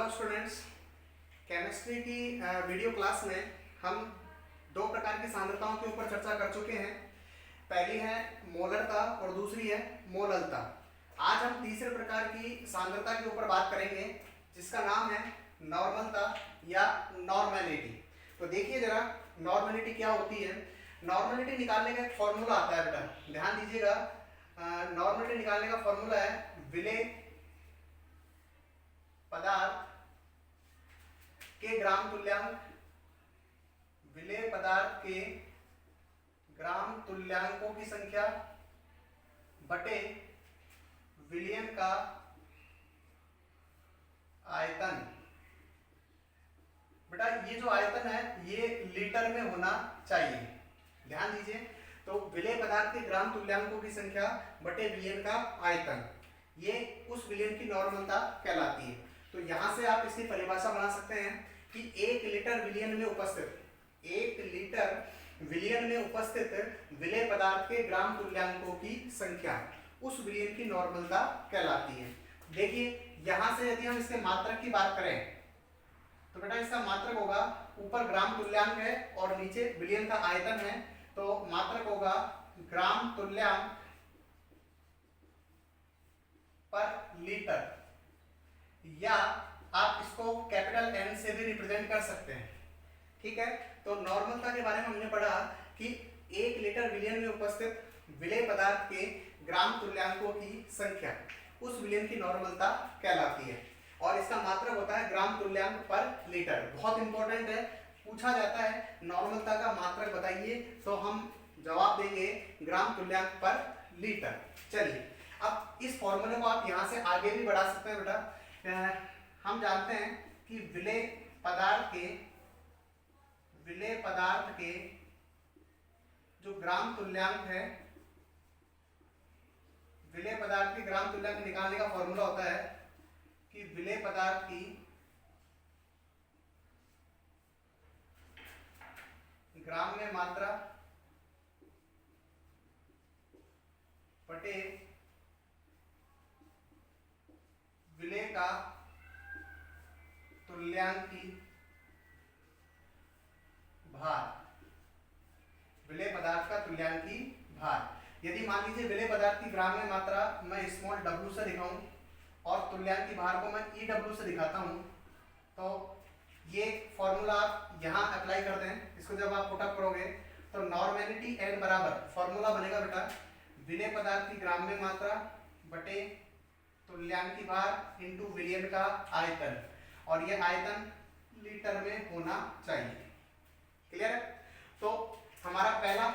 Hello students, chemistry की video class में हम दो प्रकार की सांद्रताओं के ऊपर चर्चा कर चुके हैं। पहली है मोलरता और दूसरी है मोललता। आज हम तीसरे प्रकार की सांद्रता के ऊपर बात करेंगे जिसका नाम है नॉर्मलता या नॉर्मेलिटी। तो देखिए जरा, नॉर्मेलिटी क्या होती है। नॉर्मेलिटी निकालने का एक फॉर्मूला आता है बेटा, ध्यान दीजिएगा। नॉर्मेलिटी निकालने का फॉर्मूला है विलेय पदार्थ के ग्राम तुल्यांक, विलेय पदार्थ के ग्राम तुल्यांकों की संख्या बटे विलयन का आयतन। बेटा ये जो आयतन है ये लीटर में होना चाहिए, ध्यान दीजिए। तो विलेय पदार्थ के ग्राम तुल्यांकों की संख्या बटे विलयन का आयतन, ये उस विलयन की नॉर्मलता कहलाती है। तो यहां से आप इसकी परिभाषा बना सकते हैं कि 1 लीटर विलयन में उपस्थित, 1 लीटर विलयन में उपस्थित विलेय पदार्थ के ग्राम तुल्यांकों की संख्या उस विलयन की नॉर्मलता कहलाती है। देखिए यहां से यदि हम इसके मात्रक की बात करें तो बेटा इसका मात्रक होगा, ऊपर ग्राम तुल्यांक है और नीचे विलयन का आयतन है, तो मात्रक होगा ग्राम तुल्यांक पर लीटर, या आप इसको कैपिटल एन से भी रिप्रेजेंट कर सकते हैं। ठीक है, तो नॉर्मलता के बारे में हमने पढ़ा कि 1 लीटर विलयन में उपस्थित विलेय पदार्थ के ग्राम तुल्यांकों की संख्या उस विलयन की नॉर्मलता कहलाती है, और इसका मात्रक होता है ग्राम तुल्यांक पर लीटर। बहुत इंपॉर्टेंट है, पूछा जाता है नॉर्मलता का मात्रक बताइए, तो हम जवाब देंगे ग्राम तुल्यांक पर लीटर। चलिए अब इस फॉर्मूले को आप यहां से आगे भी बढ़ा सकते हैं बेटा। हम जानते हैं कि विलेय पदार्थ के जो ग्राम तुल्यांक है, विलेय पदार्थ के ग्राम तुल्यांक निकालने का फॉर्मूला होता है कि विलेय पदार्थ की ग्राम में मात्रा बटे विलेय का तुल्यांकी भार, विलेय पदार्थ का तुल्यांकी भार। यदि मान लीजिए विलेय पदार्थ की ग्राम में मात्रा मैं स्मॉल w से दिखाऊं और तुल्यांकी भार को मैं EW से दिखाता हूं, तो ये फॉर्मूला आप यहां अप्लाई कर दें। इसको जब आप पुटअप करोगे तो नॉर्मेलिटी एन बराबर फॉर्मूला बनेगा बेटा विलेय पदार्थ की ग्राम में मात्रा बटे तुल्यांकी भार इंटू विलयन का आयतन, और यह आयतन लीटर में होना चाहिए। क्लियर है? तो हमारा पहला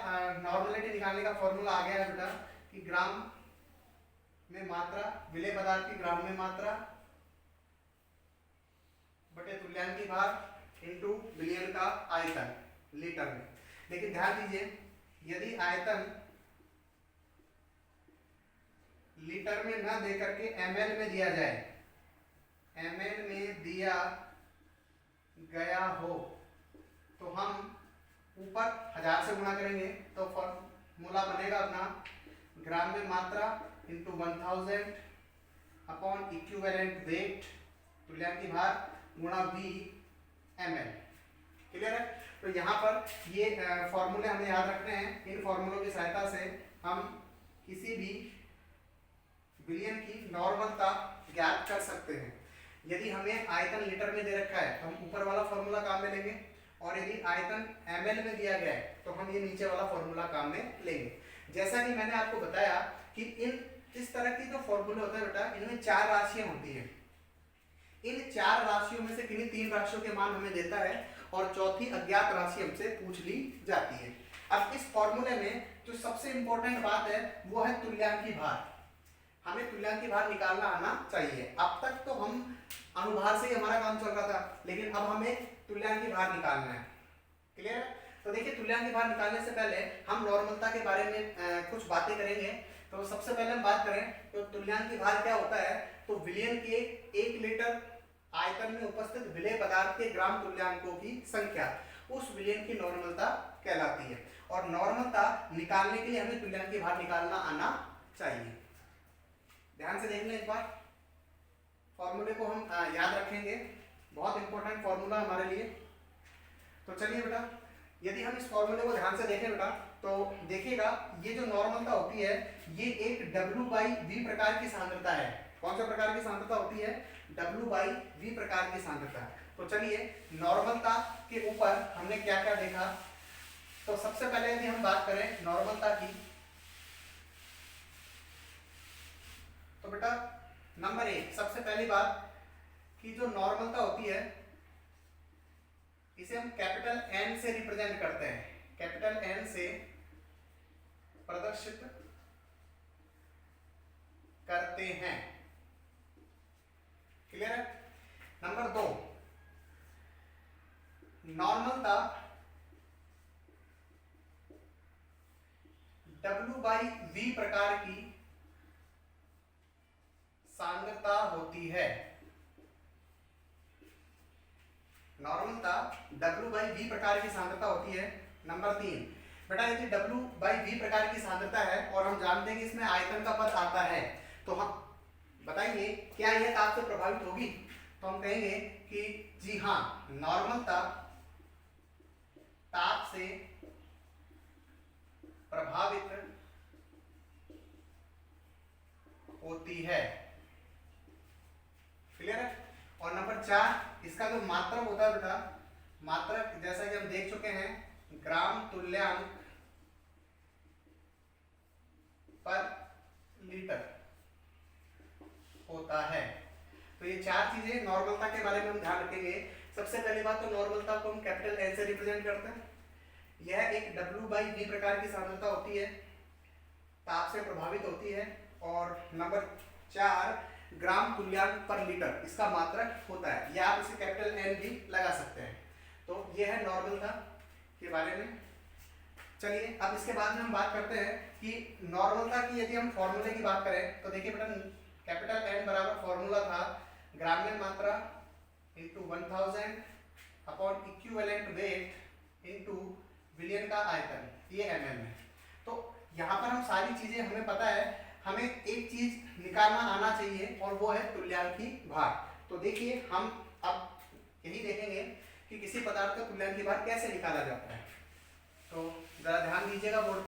नॉर्मेलिटी निकालने का फॉर्मूला आ गया है बेटा कि ग्राम में मात्रा, विलेय पदार्थ की ग्राम में मात्रा बटे तुल्यांकी भार इंटू विलयन का आयतन लीटर में। लेकिन ध्यान दीजिए, यदि आयतन लीटर में न दे करके ml में दिया जाए, ml में दिया गया हो, तो हम ऊपर 1000 से गुणा करेंगे, तो फॉर्मूला बनेगा अपना ग्राम में मात्रा इंटू 1000 अपॉन इक्विवेलेंट वेट तुल्यांकी भार गुणा V ml। क्लियर है? तो यहाँ पर ये फॉर्मूले हमें याद रखने हैं। इन फॉर्मूलों की सहायता से हम किसी भी विलयन की नॉर्मलता ज्ञात कर सकते हैं। यदि हमें आयतन लीटर में दे रखा है तो हम ऊपर वाला फॉर्मूला काम में लेंगे, और यदि आयतन ml में दिया गया है तो हम ये नीचे वाला फॉर्मूला काम में लेंगे। जैसा कि मैंने आपको बताया कि इस तरह की जो फॉर्मूले होते हैं बेटा, इनमें 4 राशियां होती हैं। इन 4 राशियों में से किन्हीं 3 राशियों के मान हमें देता है और चौथी अज्ञात राशि हमसे पूछ ली जाती है। अब इस फॉर्मूले में जो सबसे इंपॉर्टेंट बात है वो है तुल्यांकी भार। हमें तुल्यांकी भार निकालना आना चाहिए। अब तक तो हम अनुभार से ही हमारा काम चल रहा था, लेकिन अब हमें तुल्यांकी भार निकालना है। क्लियर? तो देखिए, तुल्यांकी भार निकालने से पहले हम नॉर्मलता के बारे में कुछ बातें करेंगे। तो सबसे पहले हम बात करें तो तुल्यांकी भार क्या होता है। तो विलयन के 1 लीटर आयतन में उपस्थित विलेय पदार्थ के ग्राम तुल्यांकों की संख्या उस विलयन की नॉर्मलता कहलाती है, और नॉर्मलता निकालने के लिए हमें तुल्यांकी भार निकालना आना चाहिए। ध्यान से देखना एक बार। फॉर्मूले को हम याद रखेंगे, बहुत इंपॉर्टेंट फॉर्मूला हमारे लिए। तो चलिए बेटा, यदि हम इस फॉर्मूले को ध्यान से देखें बेटा, तो देखिएगा ये जो नॉर्मलता होती है ये एक W/V प्रकार की सांद्रता है। कौन सा प्रकार की सांद्रता होती है? W/V प्रकार की सांद्रता। तो चलिए, नॉर्मलता के ऊपर हमने क्या क्या देखा। तो सबसे पहले यदि हम बात करें नॉर्मलता की, तो बेटा नंबर 1 सबसे पहली बात कि जो नॉर्मलता होती है इसे हम कैपिटल N से रिप्रेजेंट करते हैं, कैपिटल N से प्रदर्शित करते हैं। क्लियर है? नंबर 2, नॉर्मलता W/V प्रकार की सांद्रता होती है। नॉर्मलता W/V प्रकार की सांद्रता होती है। नंबर 3, बेटा यदि W/V प्रकार की सांद्रता है और हम जानते हैं कि इसमें आयतन का पद आता है, तो हम बताइए क्या यह ताप से प्रभावित होगी? तो हम कहेंगे कि जी हाँ, नॉर्मलता ताप से प्रभावित होती है। क्लियर है? और नंबर 4, इसका जो मात्रक होता है बेटा, मात्रक जैसा कि हम देख चुके हैं, ग्राम तुल्यांक पर लीटर होता है। तो ये 4 चीजें नॉर्मलता के बारे में हम ध्यान रखेंगे। सबसे पहली बात तो नॉर्मलता को हम कैपिटल N से रिप्रेजेंट करते हैं। यह एक W/V प्रकार की सांद्रता होती है, ताप से प्रभावित होती है। और नंबर 4, ग्राम तुल्यांक पर लीटर इसका मात्रक होता है, या आप इसे कैपिटल N भी लगा सकते हैं। तो यह है नॉर्मलता के बारे में। चलिए अब इसके बाद में हम बात करते हैं कि नॉर्मलता की यदि हम फॉर्मूले की बात करें, तो देखिए बेटा कैपिटल N बराबर फॉर्मूला था ग्रामीण मात्रा into 1000 upon equivalent weight into विलियन का आयतन, ये ml में। तो यहाँ पर हम सारी चीजें हमें पता है, हमें एक चीज निकालना आना चाहिए और वो है तुल्यांकी भार। तो देखिए हम अब यही देखेंगे कि किसी पदार्थ का तुल्यांकी भार कैसे निकाला जाता है। तो जरा ध्यान दीजिएगा बोर्ड